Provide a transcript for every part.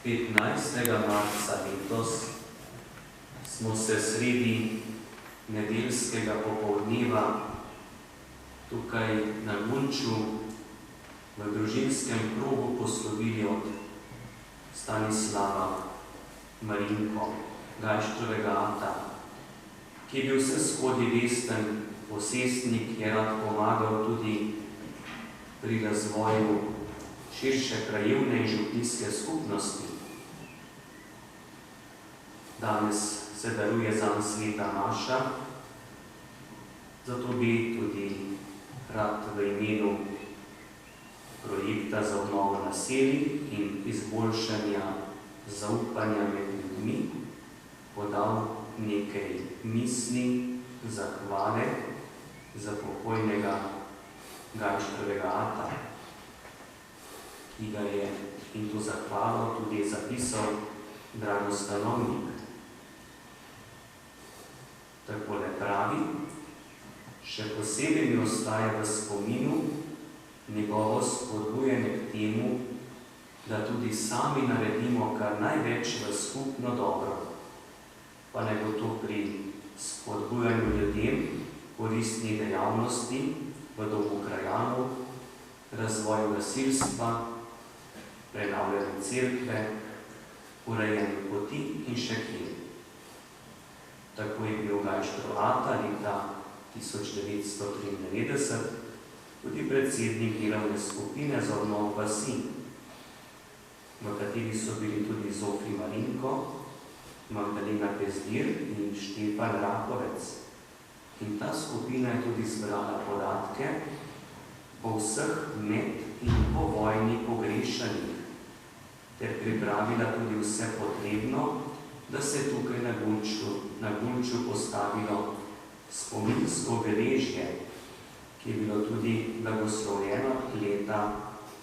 15. marca letos smo se sredi nedeljskega popoldneva tukaj na Gunču v družinskem krogu poslovili od Stanislava Marinko, Gajštrovega ata, ki je bil vse skodi vesten posestnik, je rad pomagal tudi pri razvoju širše krajevne in župnijske skupnosti. Danes se daruje zanj sveta maša, zato bi tudi rad v imenu projekta za obnovo naselij in izboljšanja zaupanja med ljudmi podal nekaj misli, zahvale za pokojnega Gajštrovega ata, ki ga je in to zahvalo tudi zapisal Drago Stanovnik. Takole pravi: še posebej mi ostaja v spominu njegovo spodbujanje k temu, da tudi sami naredimo kar največ v skupno dobro, pa ne bo to pri spodbujanju ljudem koristnih dejavnosti v domu krajanov, razvoju gasilstva, prenavljanju cerkve, urejanju poti in še kje. Tako je bil Gajštrov ata leta 1993 tudi predsednik delovne skupine za obnovo vasi, v kateri so bili tudi Zofij Marinko, Magdalena Pezdir in Štefan Rakovec. In ta skupina je tudi zbrala podatke o vseh med in po vojni pogrešanih ter pripravila tudi vse potrebno, da se je tukaj na Gunču postavilo spominsko obeležje, ki je bilo tudi blagoslovljeno leta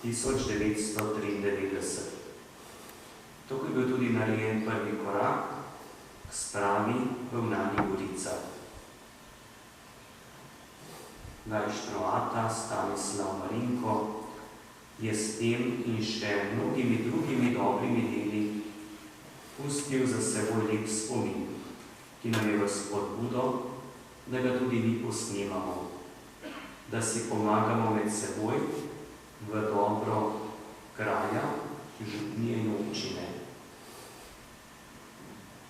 1993. Tako je bil tudi narejen prvi korak k spravi v Vnanih Goricah. Gajštrov ata Stanislav Marinko je s tem in še mnogimi drugimi dobrimi deli pustil za seboj lep spomin, ki nam je v spodbudo, da ga tudi mi posnemamo, da si pomagamo med seboj v dobro kraja, župnije in občine.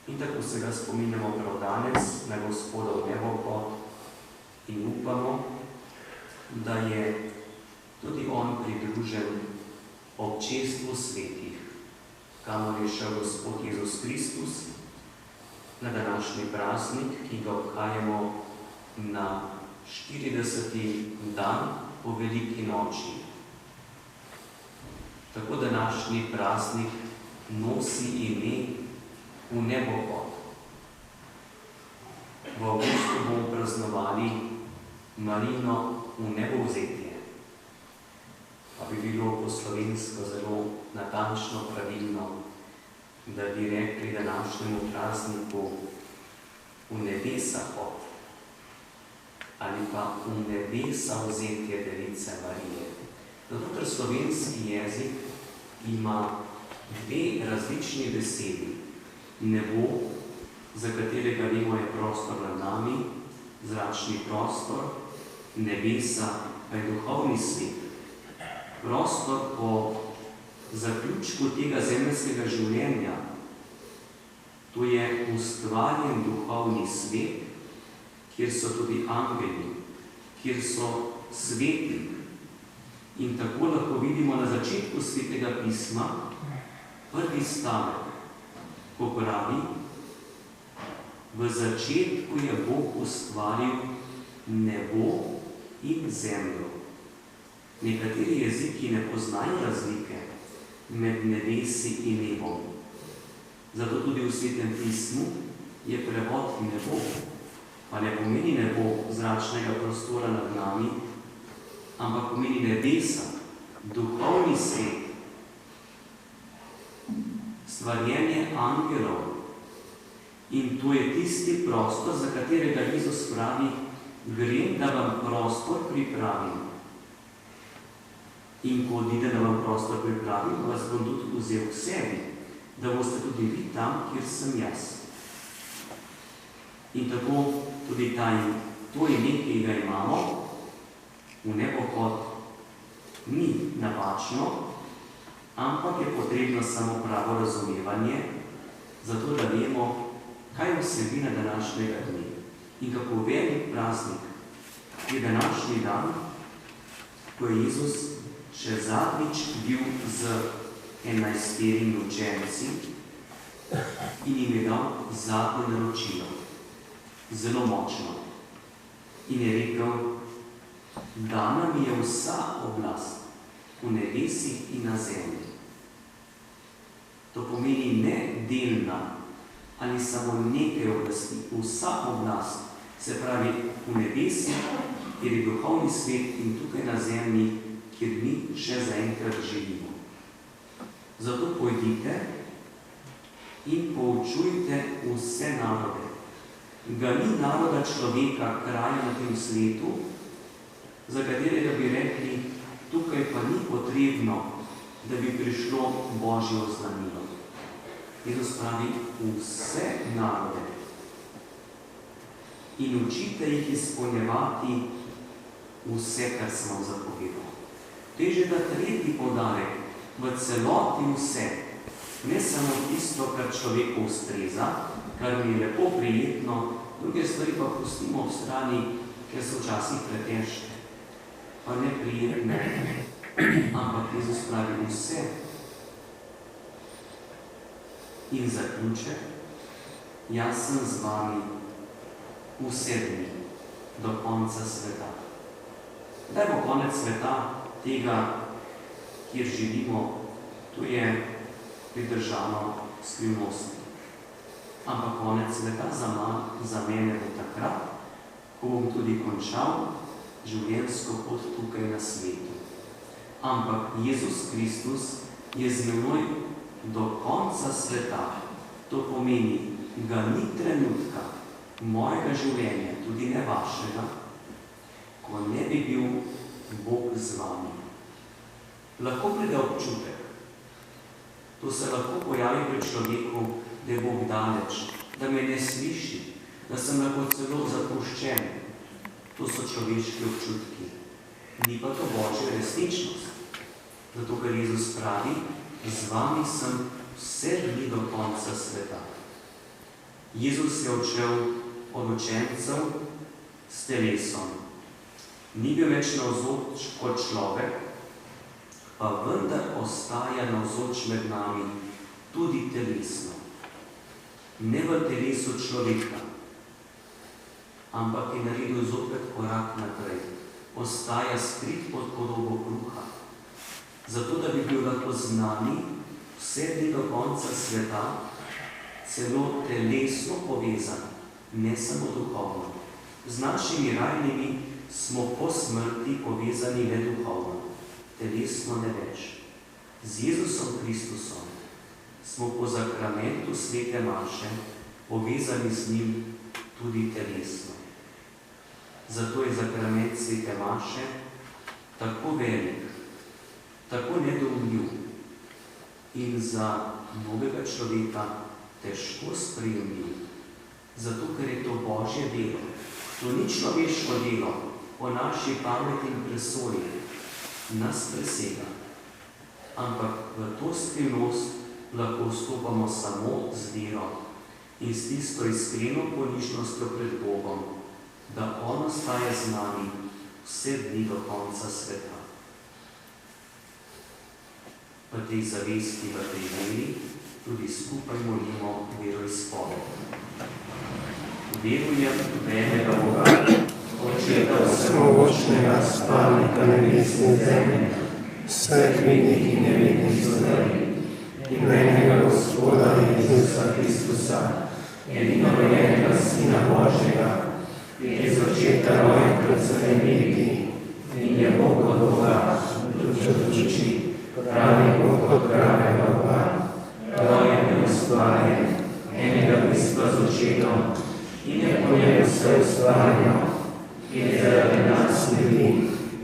In tako se ga spominjamo prav danes na Gospodov nebopot in upamo, da je tudi on pridružen občestvu svetih, kamor je šel Gospod Jezus Kristus na današnji praznik, ki ga obhajamo na 40. dan po veliki noči. Tako današnji praznik nosi ime v nebopot. V avgustu bomo praznovali Marino v nebovzetje. Pa bi bilo po slovensko zelo natančno pravilno, da bi rekli današnjemu prazniku v nebesa pot ali pa v nebesa vzetje Device Marije. Zato, ker slovenski jezik ima dve različni besedi. Nebo, za katerega vemo je prostor nad nami, zračni prostor, nebesa pa je duhovni svet. Prostor po zaključku tega zemeljskega življenja. To je ustvarjen duhovni svet, kjer so tudi angeli, kjer so sveti. In tako lahko vidimo na začetku Svetega pisma prvi stavek, ko pravi: v začetku je Bog ustvaril nebo in zemljo. Nekateri jeziki ne poznajo razlike med nebesi in nebom. Zato tudi v Svetem pismu je prevod nebo, pa ne pomeni nebo zračnega prostora nad nami, ampak pomeni nebesa, duhovni svet, stvarjenje angelov. In to je tisti prostor, za katerega Jezus pravi: grem, da vam prostor pripravim. In ko odide, da vam prostor pripravim, vas bom tudi vzel k sebi, da boste tudi vi tam, kjer sem jaz. In tako tudi to ime, ki ga imamo, v nepohod ni napačno, ampak je potrebno samo pravo razumevanje, zato da vemo, kaj je vsebina današnjega dne in kako velik praznik je današnji dan, ko je Jezus še zadnjič bil z 11 učenci in jim je dal zadnje naročilo, zelo močno. In je rekel, dana mi je vsa oblast v nebesih in na zemlji. To pomeni ne delna ali samo nekaj oblasti, vsa oblast, se pravi v nebesih, kjer je duhovni svet in tukaj na zemlji, kjer mi še zaenkrat živimo. Zato pojdite in poučujte vse narode. Ga ni naroda človeka, kraja na tem svetu, za katerega bi rekli, tukaj pa ni potrebno, da bi prišlo Božje oznanilo. Jezus pravi vse narode in učite jih izpolnjevati vse, kar sem vam zapovedal. To je že tretji poudarek, v celoti vse, ne samo tisto, kar človeku ustreza, kar mi je lepo prijetno, druge stvari pa pustimo v strani, ker so včasih pretežke, pa neprijetne, ampak Jezus pravi vse. In zaključe, jaz sem z vami vse dni, do konca sveta. Kdaj bo konec sveta tega, kjer živimo, tu je pridržano skrivnosti. Ampak konec sveta za mene bo takrat, ko bom tudi končal življenjsko pot tukaj na svetu. Ampak Jezus Kristus je z menoj do konca sveta. To pomeni, ga ni trenutka mojega življenja, tudi ne vašega, ko ne bi bil Bog z vami. Lahko pride občutek. To se lahko pojavi pri človeku, da je Bog daleč, da me ne sliši, da sem lahko celo zapuščen. To so človeški občutki. Ni pa to Božja resničnost. Zato, ker Jezus pravi, z vami sem vse dni do konca sveta. Jezus je odšel od učencev s telesom. Ni bil več navzoč kot človek, pa vendar ostaja navzoč med nami tudi telesno. Ne v telesu človeka, ampak je naredil zopet korak naprej. Ostaja skrit pod podobo kruha. Zato, da bi bil lahko z nami vse dni do konca sveta, celo telesno povezan, ne samo duhovno. Z našimi rajnimi smo po smrti povezani le duhovno, telesno ne več. Z Jezusom Kristusom smo po zakramentu svete maše povezani z njim tudi telesno. Zato je zakrament svete maše tako velik, tako nedoumljiv in za novega človeka težko sprejemljiv. Zato, ker je to Božje delo. To ni človeško delo, po naši pameti in presoji nas presega. Ampak v to skrivnost lahko vstopamo samo z vero in s tisto iskreno ponižnostjo pred Bogom, da On ostaja z nami vse dni do konca sveta. V tej zavesti, v tej veri, tudi skupaj molimo veroizpoved. Verujem v enega Boga, Očeta vsemogočnega, stvarnika nebes in zemlje, vseh vidnih in nevidnih stvari, in enega Gospoda Jezusa Kristusa, edinorojenega Sina Božjega, ki je z očeta rojen pred vsemi leti in je Bog od Boga, duš od duši, pravi Bog od pravega Boga, rojen in ustvarjen, enega bistva z očetom, in je po njem vse ustvarjeno, ki je zaradi nas ljudi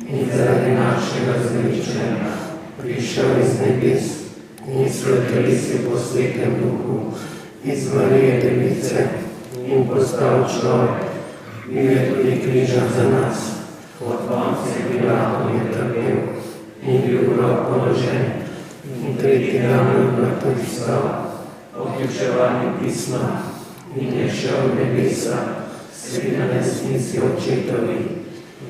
in zaradi našega zveličenja prišel iz nebes in svetilici po Svetem Duhu, iz Marije Device in postal človek, bil je tudi križan za nas. Pod Pontijem Pilatom je trpel in bil grob položen in tretjega dne od mrtvih vstal, po vključevanju pisma in je šel v nebesa, sedi na desnici Očetovi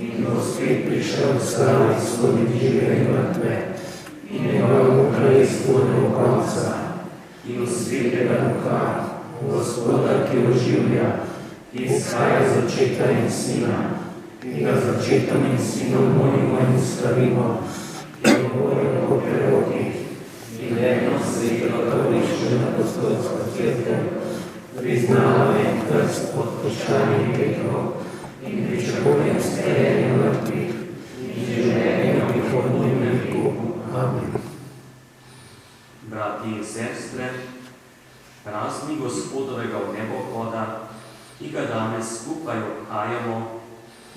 in bo spet prišel v slavi soditi žive in mrtve in njegovemu kraljestvu ne bo konca. In v Svetega Duha, Gospoda, ki oživlja, ki izhaja z Očeta in Sina, ki ga z Očetom in Sinom molimo in slavimo, in govorimo po prerokih, in eno sveto katoliško apostolsko cerkev, priznava en krst odpuščanja grehov in pričakuje vstajenje mrtvih in življenje v prihodnjem veku. Amen. Brati in sestre, praznik Gospodovega vnebohoda, ki ga danes skupaj obhajamo,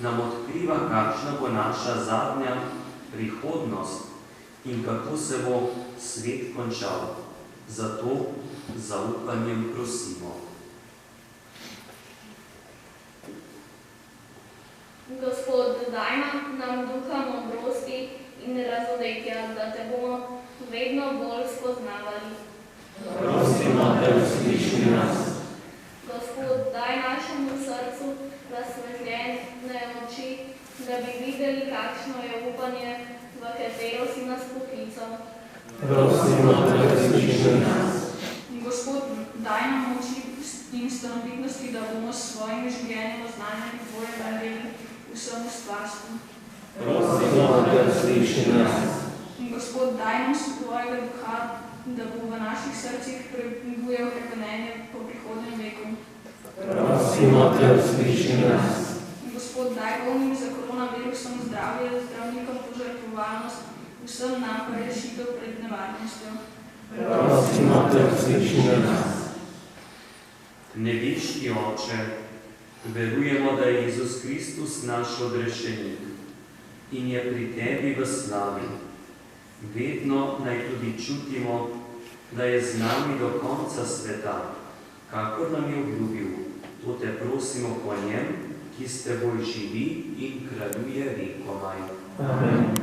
nam odkriva, kakšna bo naša zadnja prihodnost in kako se bo svet končal. Zato z zaupanjem prosimo. Gospod, daj nam duha modrosti in razodetja, da te bomo vedno bolj spoznavali. Prosimo te, usliši nas. Gospod, daj našemu srcu razsvetljene oči, da bi videli, kakšno je upanje, v katero si nas poklical. Prosimo te, usliši nas. Gospod, daj nam moči in stanovitnosti, da bomo s svojim življenjem oznanjali tvoje darili vsemu stvarstvu. Prosimo te, usliši nas. Gospod, daj nam svojega duha, da bo v naših srcih prebujal hrepenenje po prihodnjem veku. Prosimo te, usliši nas. Gospod, daj bolnim za koronavirusom zdravje, zdravnikom požrtvovalnost, vsem nam pa rešitev pred nevarnostjo. Prosimo te, usliši nas. Nebeški Oče, verujemo, da je Jezus Kristus naš odrešenik in je pri tebi v slavi. Vedno naj tudi čutimo, da je z nami do konca sveta, kakor nam je obljubil. To te prosimo po njem, ki s teboj živi in kraljuje vekomaj. Amen.